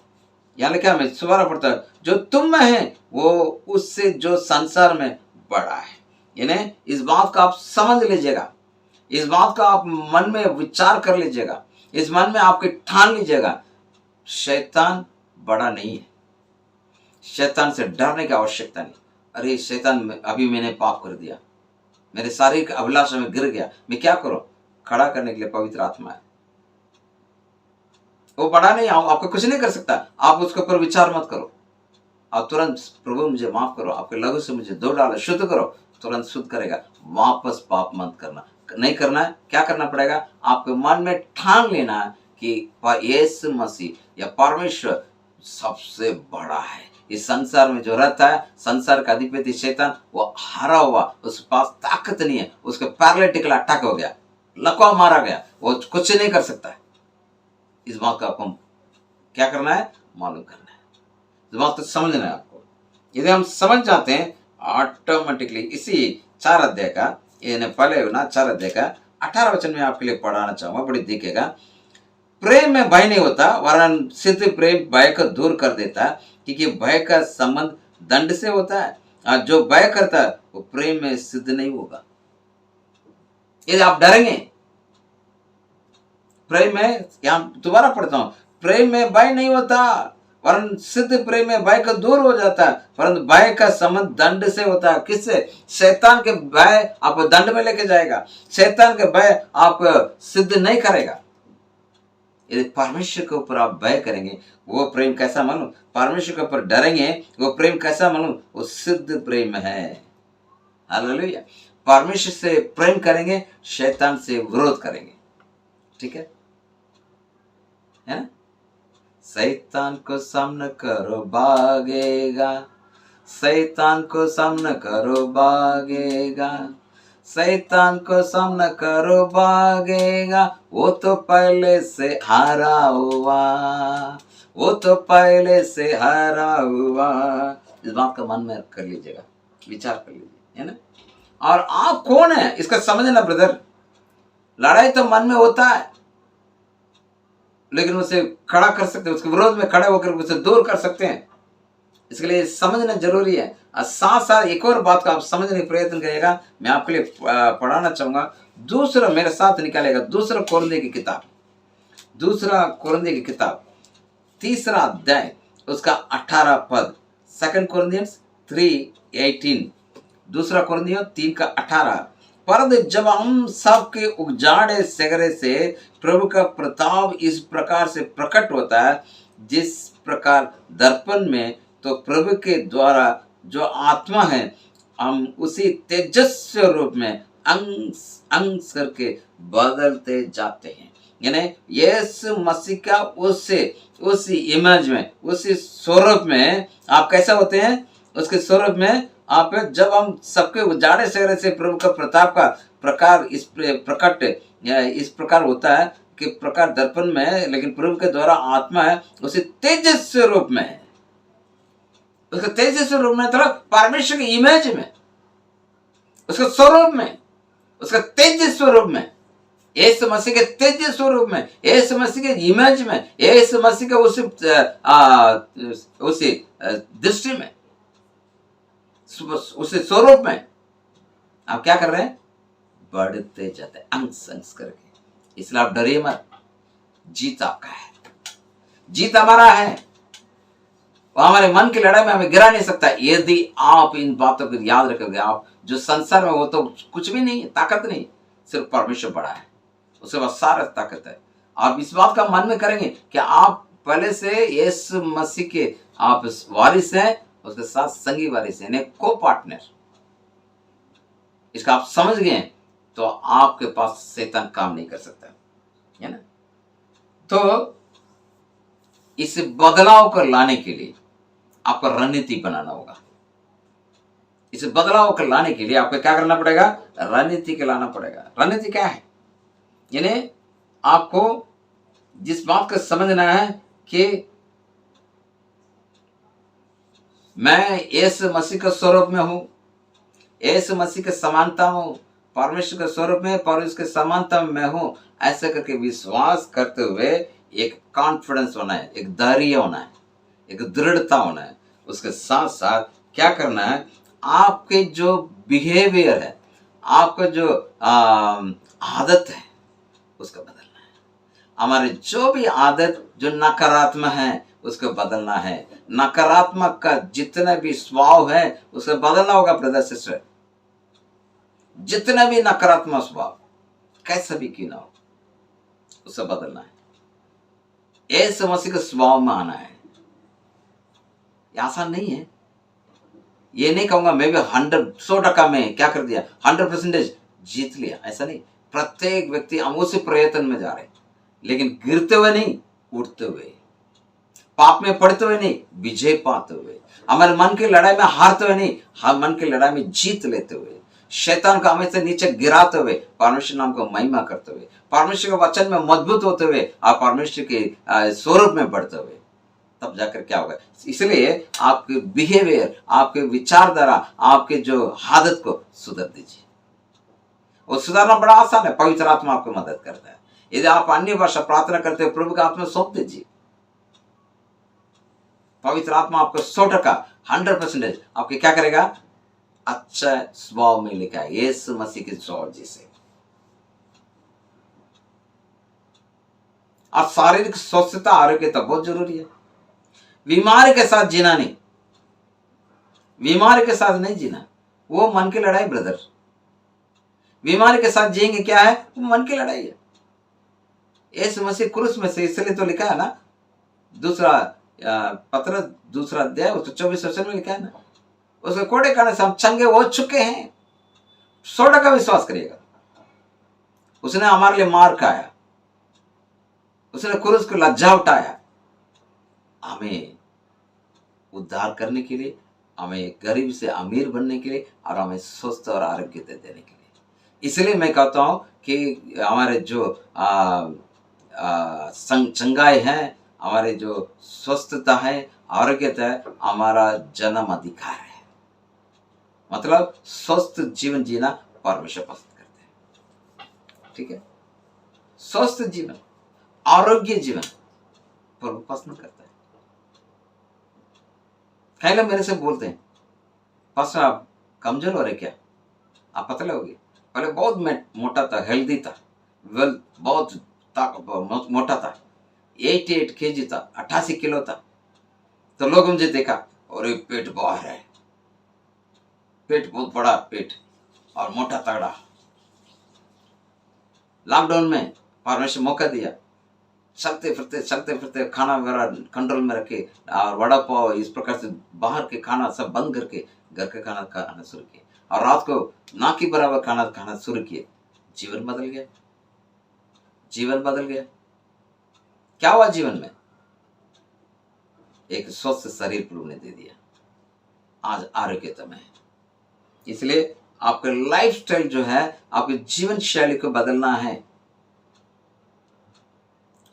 Speaker 1: यानी क्या, मैं दोबारा पढ़ता हूं, जो तुम में है वो उससे जो संसार में बड़ा है। यानी इस बात को आप समझ लीजिएगा, इस बात का आप मन में विचार कर लीजिएगा, इस मन में आपके ठान लीजिएगा, शैतान बड़ा नहीं है। शैतान से डरने की आवश्यकता नहीं। अरे शैतान, अभी मैंने पाप कर दिया, मेरे शारीरिक अभिलाषा में गिर गया, मैं क्या करूं? खड़ा करने के लिए पवित्र आत्मा है। वो बड़ा नहीं, आपको कुछ नहीं कर सकता। आप उसके ऊपर विचार मत करो, आप तुरंत प्रभु मुझे माफ करो, आपके लहू से मुझे धो डालो, शुद्ध करो, तुरंत शुद्ध करेगा। वापस पाप मत करना, नहीं करना है। क्या करना पड़ेगा? आपके मन में ठान लेना है कि यीशु मसीह या परमेश्वर सबसे बड़ा है। इस संसार में जो रहता है, संसार का अधिपति शैतान, वो हारा हुआ, उसके पास ताकत नहीं है, उसके पैरालिटिकल अटैक हो गया, लकवा मारा गया, वो कुछ नहीं कर सकता है। इस बात का आपको क्या करना है? मालूम करना है, इस बात को समझना है आपको। यदि हम समझ जाते हैं ऑटोमेटिकली, इसी 4 अध्याय का, ये पहले ना 4 अध्याय का 18 वचन में आपके लिए पढ़ाना चाहूंगा, बड़ी दिखेगा। प्रेम में भय नहीं होता, वरन सिद्ध प्रेम भय को दूर कर देता है, क्योंकि भय का संबंध दंड से होता है, और जो भय करता है वो प्रेम में सिद्ध नहीं होगा। यदि आप डरेंगे, प्रेम में, यहां दोबारा पढ़ता हूं, प्रेम में भय नहीं होता, वरन सिद्ध प्रेम में भय का दूर हो जाता है, परंतु भय का संबंध दंड से होता है। किससे? शैतान के भय आपको दंड में लेके जाएगा, शैतान के भय आप सिद्ध नहीं करेगा। यदि परमेश्वर के ऊपर आप भय करेंगे, वो प्रेम कैसा मालूम? परमेश्वर के ऊपर डरेंगे, वो प्रेम कैसा मालूम? वो सिद्ध प्रेम है। हालेलुया। परमेश्वर से प्रेम करेंगे, शैतान से विरोध करेंगे। ठीक है ना? शैतान को सामना करो भागेगा, शैतान को सामना करो भागेगा, शैतान को सामना करो भागेगा, वो तो पहले से हारा हुआ, वो तो पहले से हारा हुआ। इस बात का मन में कर लीजिएगा, विचार कर लीजिए, है ना? और आप कौन है इसका समझना ब्रदर। लड़ाई तो मन में होता है, लेकिन उसे खड़ा कर सकते हैं, उसके विरोध में खड़े होकर उसे दूर कर सकते हैं। इसके लिए समझना जरूरी है। साथ साथ एक और बात को आप समझने का प्रयत्न करिएगा, मैं आपके लिए पढ़ाना चाहूंगा। दूसरा, मेरे साथ निकालेगा, दूसरा कोरिन्थियों की किताब, दूसरा कोरिन्थियों की किताब 3 अध्याय उसका 18 पद, 2 कोरिन्थियंस 3:18, दूसरा कोरिन्थियों 3 का 18। परंतु जब हम सबके उजाड़े चेहरे से प्रभु का प्रताप इस प्रकार से प्रकट होता है, जिस प्रकार दर्पण में, तो प्रभु के द्वारा जो आत्मा है, हम उसी तेजस्वी रूप में अंश अंश करके बदलते जाते हैं। यानी यीशु मसीह का उसी इमेज में, उसी स्वरूप में आप कैसे होते हैं? उसके स्वरूप में आप, जब हम सबके उजाड़े चेहरे से प्रभु का प्रताप का प्रकार इस प्रकार होता है कि प्रकार दर्पण में है, लेकिन प्रभु के द्वारा आत्मा है उसे तेजस्वी रूप में है। उसका तेजस्वी रूप में मतलब परमेश्वर की इमेज में, उसका स्वरूप में, उसका तेजस्वी रूप में, यीशु मसीह के तेजस्वी रूप में, यीशु मसीह के इमेज में, यीशु मसीह के उसी दृष्टि में, उसे स्वरूप में आप क्या कर रहे हैं? बढ़ते जाते हैं अंश अंश करके। इसलिए आप डरिए मत, जीत आपका है, जीत हमारा है। वो हमारे मन की लड़ाई में हमें गिरा नहीं सकता यदि आप इन बातों को याद रखोगे। आप जो संसार में, वो तो कुछ भी नहीं है, ताकत नहीं, सिर्फ परमेश्वर बड़ा है, उसके पास सारा ताकत है। आप इस बात का मन में करेंगे कि आप पहले से यीशु मसीह के आप वारिस हैं, उसके साथ संगी वारिस हैं, को पार्टनर। इसका आप समझ गए तो आपके पास शैतान काम नहीं कर सकता, है ना? तो इस बदलाव को लाने के लिए आपको रणनीति बनाना होगा। इस बदलाव को लाने के लिए आपको क्या करना पड़ेगा? रणनीति को लाना पड़ेगा। रणनीति क्या है? यानी आपको जिस बात को समझना है कि मैं यीशु मसीह के स्वरूप में हूं, यीशु मसीह के समानता हूं, परमेश्वर के स्वरूप में, परमेश्वर के समानता में मैं हूं, ऐसे करके विश्वास करते हुए एक कॉन्फिडेंस होना है, एक धैर्य होना है, एक दृढ़ता होना है। उसके साथ साथ क्या करना है? आपके जो बिहेवियर है, आपका जो आदत है, उसको बदलना है। हमारे जो भी आदत जो नकारात्मक है उसको बदलना है। नकारात्मक का जितना भी स्वभाव है उसको बदलना होगा ब्रदर सिस्टर। जितना भी नकारात्मक स्वभाव कैसा भी क्यों ना हो, उसे बदलना है। यीशु मसीह के स्वभाव में आना है। ये आसान नहीं है। ये नहीं कहूंगा मैं भी 100% में क्या कर दिया, 100% जीत लिया, ऐसा नहीं। प्रत्येक व्यक्ति हम उसी प्रयत्न में जा रहे हैं, लेकिन गिरते हुए नहीं, उठते हुए, पाप में पड़ते हुए नहीं, विजय पाते हुए, हमारे मन की लड़ाई में हारते हुए नहीं, हम मन की लड़ाई में जीत लेते हुए, शैतान को हमें से नीचे गिराते हुए, परमेश्वर नाम को महिमा करते हुए, परमेश्वर के वचन में मजबूत होते हुए और परमेश्वर के स्वरूप में बढ़ते हुए, तब जाकर क्या होगा? इसलिए आपके बिहेवियर, आपके विचारधारा, आपके जो आदत को सुधार दीजिए। वो सुधारना बड़ा आसान है। पवित्र आत्मा आपको मदद करता है। यदि आप अन्य भाषा प्रार्थना करते हो, प्रभु का आत्मा सौंप दीजिए। पवित्र आत्मा आपको 100% 100% आपके क्या करेगा? अच्छा स्वभाव में लिखा है, यीशु मसीह के स्वभाव जैसे। और शारीरिक स्वस्थता, आरोग्यता बहुत जरूरी है। बीमारी के साथ जीना नहीं, बीमारी के साथ नहीं जीना, वो मन की लड़ाई ब्रदर। बीमारी के साथ जिएंगे क्या है? वो मन की लड़ाई है। यीशु मसीह क्रूस में से, इसलिए तो लिखा है ना, दूसरा पत्र दूसरा अध्याय 24 में लिखा है ना, उसके कोड़े खाने से हम चंगे हो चुके हैं। 100% विश्वास करिएगा। उसने हमारे लिए मार खाया, उसने क्रूस को लज्जा उठाया, हमें उद्धार करने के लिए, हमें गरीब से अमीर बनने के लिए, और हमें स्वस्थ और आरोग्य देने के लिए। इसलिए मैं कहता हूं कि हमारे जो चंगाई है, हमारे जो स्वस्थता है, आरोग्यता है, हमारा जन्म अधिकार है। मतलब स्वस्थ जीवन जीना परमेश्वर पसंद करते हैं। ठीक है? स्वस्थ जीवन, आरोग्य जीवन प्रभु पसंद करता है। कई लोग मेरे से बोलते हैं, पास्टर आप कमजोर हो रहे क्या, आप पतले हो गए। पहले बहुत मोटा था, हेल्दी था, वेल बहुत मोटा था, 88 kg था, 88 किलो था। तो लोग मुझे देखा, और ये पेट बाहर है, पेट बहुत बड़ा पेट और मोटा तगड़ा। लॉकडाउन में परमेश्वर मौका दिया, चलते फिरते खाना वगैरह कंट्रोल में रखे, और वड़ा पाव इस प्रकार से बाहर के खाना सब बंद करके घर का खाना खाना शुरू किए, और रात को ना के बराबर खाना खाना शुरू किए। जीवन बदल गया, जीवन बदल गया। क्या हुआ जीवन में? एक स्वस्थ शरीर प्रभु ने दे दिया, आज आरोग्यता में है। इसलिए आपका लाइफस्टाइल जो है, आपकी जीवन शैली को बदलना है।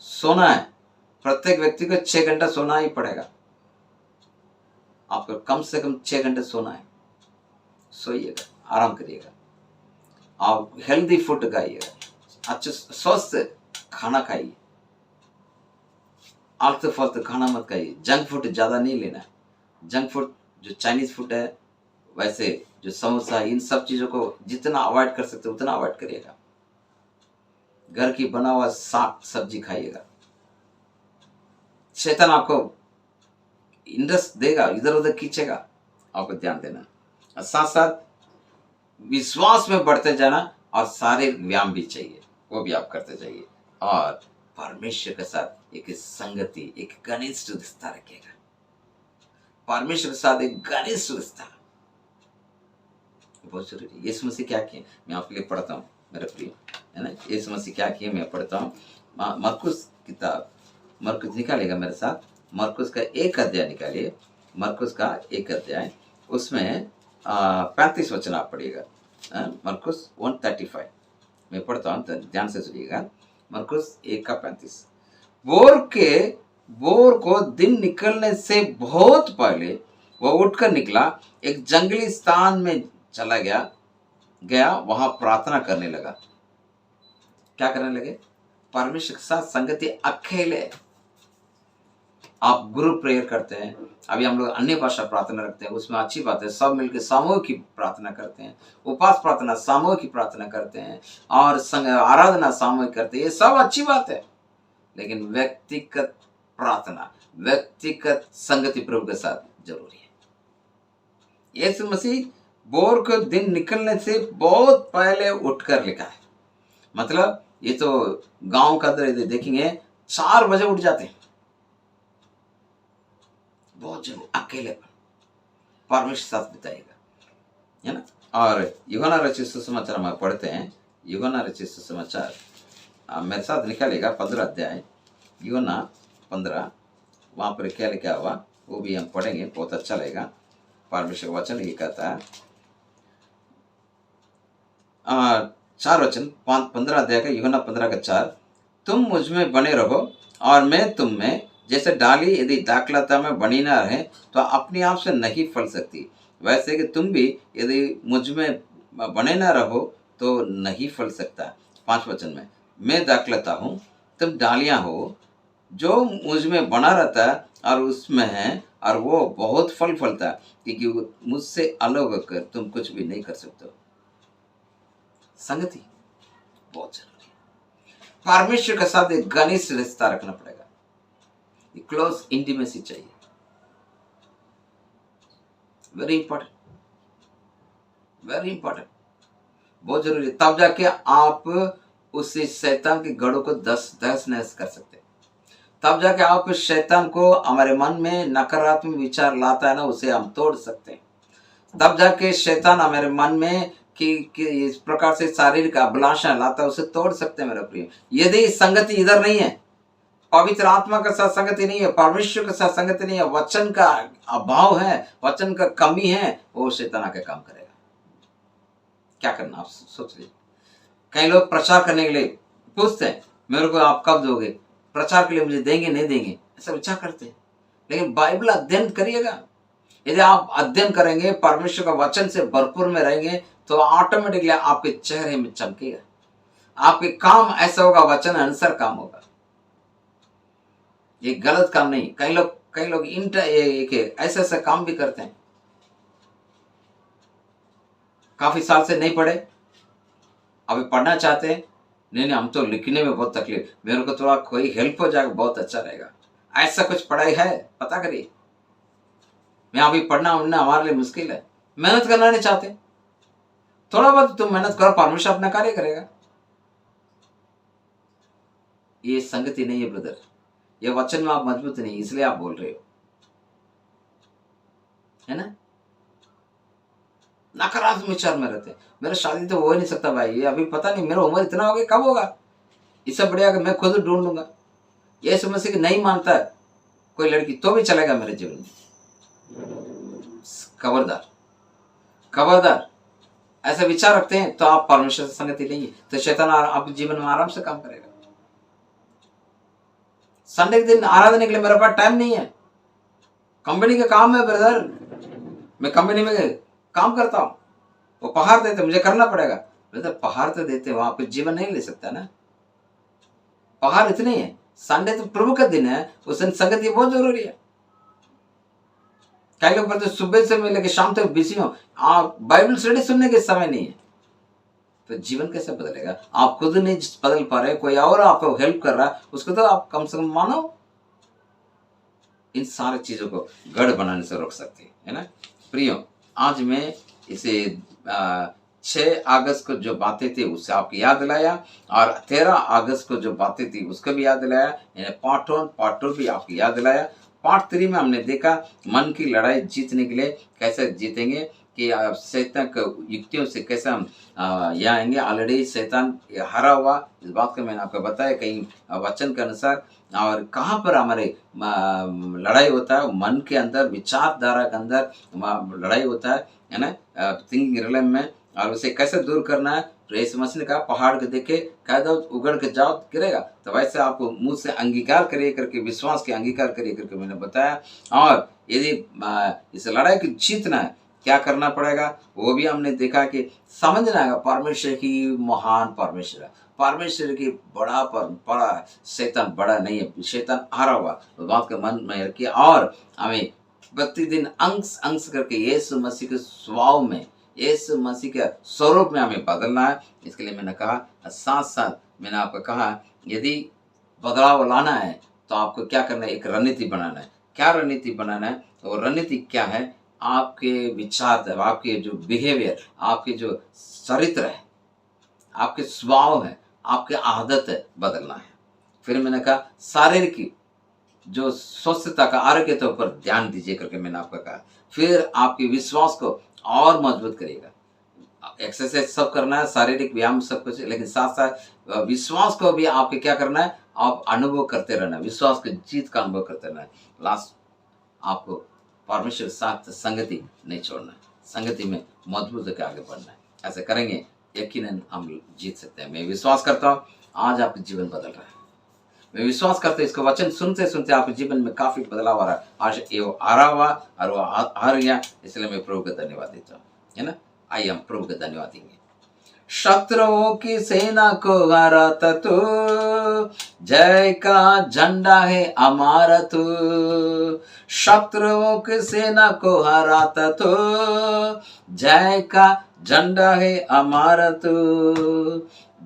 Speaker 1: सोना है, प्रत्येक व्यक्ति को 6 घंटा सोना ही पड़ेगा। आपको कम से कम 6 घंटे सोना है। सोइएगा, आराम करिएगा, आप हेल्दी फूड खाइएगा, अच्छे स्वस्थ खाना खाइए, आलतू फालतू खाना मत खाइए। जंक फूड ज्यादा नहीं लेना है। जंक फूड जो चाइनीज फूड है, वैसे जो समोसा, इन सब चीजों को जितना अवॉइड कर सकते उतना अवॉइड करिएगा। घर की बना हुआ साग सब्जी खाइएगा। शैतान आपको इंटरेस्ट देगा, इधर उधर खींचेगा, आपको ध्यान देना। और साथ साथ विश्वास में बढ़ते जाना, और सारे व्यायाम भी चाहिए, वो भी आप करते जाइए। और परमेश्वर के साथ एक संगति, एक घनिष्ठ रिश्ता रखिएगा। परमेश्वर के साथ एक घनिष्ठ रिश्ता बहुत जरूरी है। यीशु मसीह क्या किए, मैं आपके लिए पढ़ता हूँ मेरे प्रिय, है ना। यीशु मसीह क्या किए, मैं पढ़ता हूँ। मरकुस किताब मरकुस निकालिएगा मेरे साथ, मरकुस का 1 अध्याय निकालिए, मरकुस का 1 अध्याय, उसमें 35 वचन आप पढ़िएगा। मरकुस 1:35 मैं पढ़ता हूँ, तो ध्यान से सुनिएगा। मरकुस 1 का 35। बोर को दिन निकलने से बहुत पहले वह उठकर निकला, एक जंगली स्थान में चला गया, वहां प्रार्थना करने लगा। क्या करने लगे? परमेश्वर के साथ संगति अकेले। आप ग्रुप प्रेयर करते हैं, अभी हम लोग अन्य भाषा प्रार्थना रखते हैं, उसमें अच्छी बात है, सब मिलकर सामूहिक की प्रार्थना करते हैं, उपास प्रार्थना सामूहिक की प्रार्थना करते हैं, और आराधना सामूहिक करते हैं, ये सब अच्छी बात है। लेकिन व्यक्तिगत प्रार्थना, व्यक्तिगत संगति प्रभु के साथ जरूरी है। यीशु मसीह बोर को दिन निकलने से बहुत पहले उठकर लिखा है। मतलब ये तो गांव का देखेंगे 4 बजे उठ जाते हैं, बहुत जरूर अकेले परमेश्वर साथ बिताएगा, है ना। और यूहन्ना रचित सुसमाचार हम पढ़ते हैं, यूहन्ना रचित सुसमाचार मेरे साथ निकालेगा 15 अध्याय, यूहन्ना 15, वहां पर क्या लिखा हुआ वो भी हम पढ़ेंगे, बहुत अच्छा लगेगा। परमेश्वर का वचन ये कहता है, 4 वचन, 15 अध्याय का यूहन्ना 15 का 4, तुम मुझ में बने रहो और मैं तुम में, जैसे डाली यदि दाखलता में बनी ना रहे तो अपने आप से नहीं फल सकती, वैसे कि तुम भी यदि मुझ में बने ना रहो तो नहीं फल सकता। 5 वचन में, मैं दाखलता हूँ, तुम डालियां हो, जो मुझ में बना रहता है और उसमें है, और वो बहुत फल फलता है, क्योंकि मुझसे अलग होकर तुम कुछ भी नहीं कर सकते हो। संगति बहुत जरूरी है। परमेश्वर के साथ एक घनिष्ठ रिश्ता रखना पड़ेगा, क्लोज इंटीमेसी चाहिए, वेरी इंपॉर्टेंट, वेरी इंपॉर्टेंट, बहुत जरूरी है। तब जाके आप उस शैतान के गढ़ों को दस नहस कर सकते हैं। तब जाके आप शैतान को, हमारे मन में नकारात्मक विचार लाता है ना, उसे हम तोड़ सकते हैं। तब जाके शैतान हमारे मन में कि इस प्रकार से शारीरिक अभिलाषा लाता है, उसे तोड़ सकते हैं मेरा प्रिय। यदि संगति इधर नहीं है, पवित्र आत्मा के साथ संगति नहीं है, परमेश्वर के साथ संगति नहीं है, वचन का अभाव है, वचन का कमी है, वो शैतान आके काम करेगा। क्या करना आप सोच लीजिए। कई लोग प्रचार करने के लिए पूछते हैं, मेरे को आप कब दोगे प्रचार के लिए, मुझे देंगे नहीं देंगे, ऐसा विचार करते हैं। लेकिन बाइबल अध्ययन करिएगा। यदि आप अध्ययन करेंगे, परमेश्वर का वचन से भरपूर में रहेंगे, तो ऑटोमेटिकली आपके चेहरे में चमकेगा, आपके काम ऐसा होगा, वचन अनुसार काम होगा, ये गलत काम नहीं। कई लोग ऐसे ऐसे काम भी करते हैं, काफी साल से नहीं पढ़े, अभी पढ़ना चाहते हैं, नहीं हम तो लिखने में बहुत तकलीफ, मेरे को थोड़ा कोई हेल्प हो जाएगा बहुत अच्छा रहेगा, ऐसा कुछ पढ़ाई है पता करिए। मैं अभी पढ़ना हमारे लिए मुश्किल है, मेहनत करना नहीं चाहते, थोड़ा बहुत तुम मेहनत करो, परमेश्वर अपना कार्य करेगा। ये संगति नहीं है ब्रदर, ये वचन में आप मजबूत नहीं, इसलिए आप बोल रहे हो, है ना। नकारात्मक विचार में रहते, मेरा शादी तो हो ही नहीं सकता भाई, ये अभी पता नहीं, मेरा उम्र इतना हो गया, कब होगा, इससे बढ़िया मैं खुद ढूंढ लूंगा। ये समझ के नहीं मानता है कोई लड़की तो भी चलेगा मेरे जीवन में। खबरदार खबरदार, ऐसे विचार रखते हैं तो आप परमेश्वर से संगति नहीं है, तो शैतान आप जीवन में आराम से काम करेगा। संडे के दिन आराधना के लिए मेरे पास टाइम नहीं है, कंपनी का काम है ब्रदर, मैं कंपनी में काम करता हूं, वो पहाड़ देते मुझे करना पड़ेगा। ब्रदर पहाड़ तो देते, वहां पे जीवन नहीं ले सकता ना, पहाड़ इतने है। संडे तो प्रभु का दिन है, उस दिन संगति बहुत जरूरी है। कई लोग बोलते सुबह से लेकर शाम तक बिजी हो, आप बाइबल स्टडी सुनने के समय नहीं है, तो जीवन कैसे बदलेगा। आप खुद नहीं बदल पा रहे, कोई और आपको हेल्प कर रहा है, उसको तो आप कम से कम मानो। इन सारी चीजों को गढ़ बनाने से रोक सकती है ना। प्रियो, आज मैं इसे 6 अगस्त को जो बातें थी उससे आपको याद दिलाया, और 13 अगस्त को जो बातें थी उसको भी याद दिलाया, यानी पार्ट 1 पार्ट 2 भी आपको याद दिलाया। पार्ट 3 में हमने देखा मन की लड़ाई जीतने के लिए कैसे जीतेंगे, कि शैतान के युक्तियों से कैसे हम यहाँ आएंगे। ऑलरेडी शैतान हारा हुआ, इस बात को मैंने आपको बताया कहीं वचन के अनुसार। और कहाँ पर हमारे लड़ाई होता है, मन के अंदर, विचारधारा के अंदर लड़ाई होता है ना, थिंकिंग रिलम में। और उसे कैसे दूर करना है, तो यीशु मसीह ने कहा पहाड़ को देखे कह दो उगड़ के जाओ, गिरेगा। तो वैसे आपको मुंह से अंगीकार करिए करके, विश्वास के अंगीकार करिए करके मैंने बताया। और यदि इस लड़ाई को जीतना है, क्या करना पड़ेगा वो भी हमने देखा कि समझना है परमेश्वर की महान परमेश्वर है, परमेश्वर की बड़ा शैतान बड़ा नहीं है, शैतान हारा हुआ, तो बात का मन में रखिए। और हमें प्रतिदिन अंश अंश करके यीशु मसीह के स्वभाव में, यीशु मसीह के स्वरूप में हमें बदलना है। इसके लिए मैंने कहा, साथ साथ मैंने आपको कहा यदि बदलाव लाना है तो आपको क्या करना है, एक रणनीति बनाना है। क्या रणनीति बनाना है, और रणनीति क्या है, आपके विचार, आपके जो बिहेवियर, आपके जो चरित्र है, आपके स्वभाव है, आपके आदत है, बदलना है। फिर मैंने कहा शारीरिक की जो स्वस्थता का, आरोग्य के ऊपर ध्यान दीजिए करके मैंने आपको कहा। फिर आपके विश्वास को और मजबूत करेगा। एक्सरसाइज सब करना है, शारीरिक व्यायाम सब कुछ, लेकिन साथ साथ विश्वास को भी आपके क्या करना है, आप अनुभव करते रहना है, विश्वास के जीत का अनुभव करते रहना है। लास्ट आपको परमेश्वर के साथ संगति नहीं छोड़ना है, संगति में मजबूत होकर आगे बढ़ना है। ऐसे करेंगे यकीनन हम जीत सकते हैं। मैं विश्वास करता हूँ आज आपका जीवन बदल रहा है। मैं विश्वास करते इसको वचन सुनते सुनते आपके जीवन में काफी बदलाव आ रहा है। आज ये आ रहा हुआ और वो आ गया, इसलिए मैं प्रभु का धन्यवाद देता हूँ, है ना। आइए हम प्रभु का धन्यवाद देंगे। शत्रुओं की सेना को हराता तू, जय का झंडा है हमारा तू। शत्रुओं की सेना को हराता तू, जय का झंडा है हमारा तू।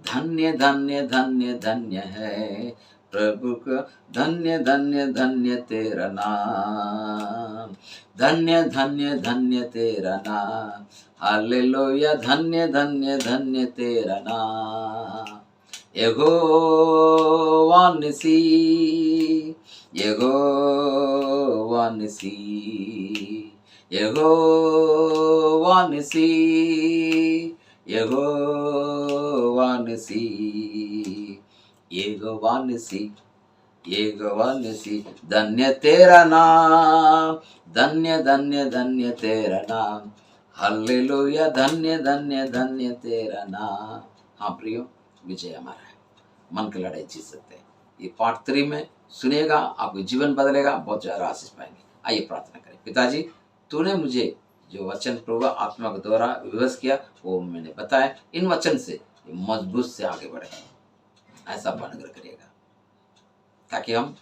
Speaker 1: धन्य धन्य धन्य धन्य है प्रभु का, धन्य धन्य धन्य तेरा नाम, धन्य धन्य धन्य तेरा नाम, हालेलुया, धन्य धन्य धन्य तेरा नाम। यहोवा निसी, यहोवा निसी, यहोवा निसी, यहोवा निसी, यहोवा निसी, यहोवा निसी। धन्य तेरा नाम, धन्य धन्य धन्य तेरा नाम, हालेलुया, धन्य धन्य धन्य तेरा नाम। हाँ प्रियो, विजय हमारा है, मन की लड़ाई जीत सकते हैं। ये पार्ट 3 में सुनिएगा, आपको जीवन बदलेगा, बहुत ज्यादा आशीष पाएंगे। आइए प्रार्थना करें। पिताजी, तूने मुझे जो वचन प्रभु आत्मा के द्वारा विवश किया वो मैंने बताया, इन वचन से मजबूत से आगे बढ़े, ऐसा अनुग्रह करिएगा ताकि हम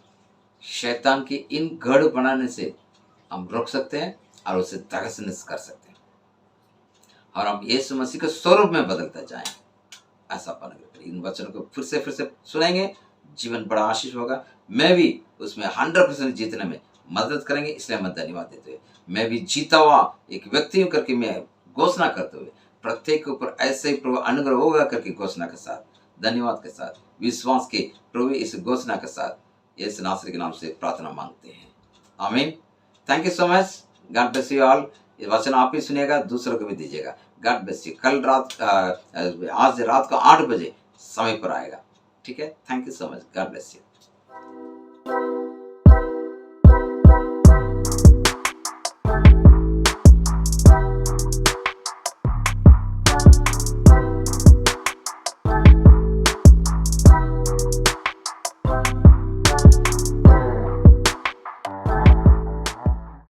Speaker 1: शैतान की इन गढ़ बनाने से हम रोक सकते हैं और उसे ध्वस्त कर सकते हैं, और हम यीशु मसीह के स्वरूप में बदलते जाएं। ऐसा अनुग्रह करिए। इन वचनों को फिर से सुनेंगे, जीवन बड़ा आशीष होगा। मैं भी उसमें 100% जीतने में मदद करेंगे, इसलिए मैं धन्यवाद देते हुए, मैं भी जीता हुआ एक व्यक्ति हूं करके मैं घोषणा करते हुए, प्रत्येक के ऊपर ऐसे ही प्रभु अनुग्रह होगा करके घोषणा के साथ, धन्यवाद के साथ, विश्वास के प्रभु इस घोषणा के साथ यीशु नासरी के नाम से प्रार्थना मांगते हैं, आमीन। Thank you so much, God bless you all. ये वचन आप ही सुनिएगा, दूसरों को भी दीजिएगा। God bless you. कल रात आज रात को 8 बजे समय पर आएगा, ठीक है। Thank you so much, God bless you.